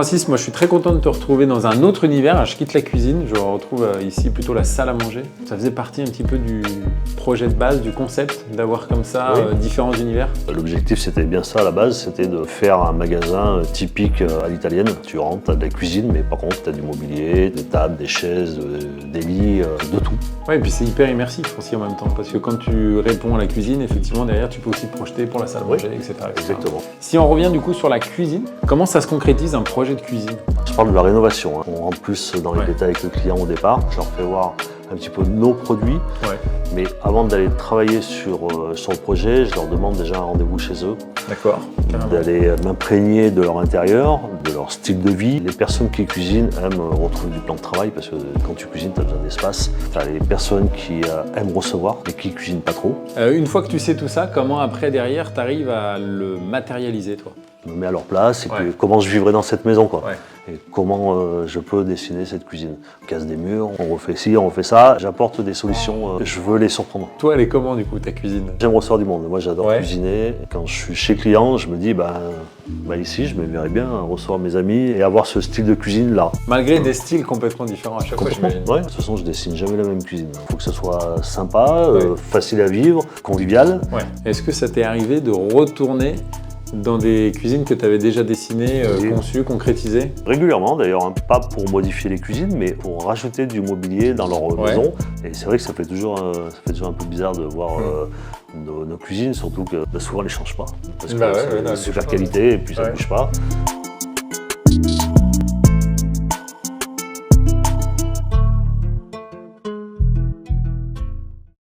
Francis, moi je suis très content de te retrouver dans un autre univers. Je quitte la cuisine, je retrouve ici plutôt la salle à manger. Ça faisait partie un petit peu du projet de base, du concept, d'avoir comme ça différents univers. L'objectif c'était bien ça à la base, c'était de faire un magasin typique à l'italienne. Tu rentres, tu as de la cuisine, mais par contre tu as du mobilier, des tables, des chaises, des lits, de tout. Ouais, et puis c'est hyper immersif aussi en même temps, parce que quand tu réponds à la cuisine, effectivement derrière tu peux aussi te projeter pour la salle à manger, etc., etc. Exactement. Si on revient du coup sur la cuisine, comment ça se concrétise un projet de cuisine? Je parle de la rénovation. On rentre plus dans les détails avec le client au départ. Je leur fais voir un petit peu nos produits. Mais avant d'aller travailler sur le projet, je leur demande déjà un rendez-vous chez eux. D'accord. D'aller m'imprégner de leur intérieur, de leur style de vie. Les personnes qui cuisinent aiment retrouver du plan de travail parce que quand tu cuisines, tu as besoin d'espace. Tu as les personnes qui aiment recevoir mais qui ne cuisinent pas trop. Une fois que tu sais tout ça, comment après derrière tu arrives à le matérialiser toi? Je me mets à leur place et puis comment je vivrai dans cette maison quoi. Et comment je peux dessiner cette cuisine. On casse des murs, on refait ci, on refait ça. J'apporte des solutions, je veux les surprendre. Toi, elle est comment du coup ta cuisine? J'aime recevoir du monde. Moi j'adore cuisiner. Quand je suis chez client, je me dis ici je me verrais bien recevoir mes amis et avoir ce style de cuisine là. Malgré des styles complètement différents à chaque fois, j'imagine. Ouais, de toute façon je dessine jamais la même cuisine. Il faut que ce soit sympa, facile à vivre, convivial. Est-ce que ça t'est arrivé de retourner dans des cuisines que tu avais déjà dessinées, conçues, concrétisées? Régulièrement d'ailleurs, pas pour modifier les cuisines, mais pour rajouter du mobilier dans leur maison. Et c'est vrai que ça fait toujours un peu bizarre de voir nos cuisines, surtout que souvent elles ne changent pas. Parce que c'est de super qualité et puis ça ne bouge pas.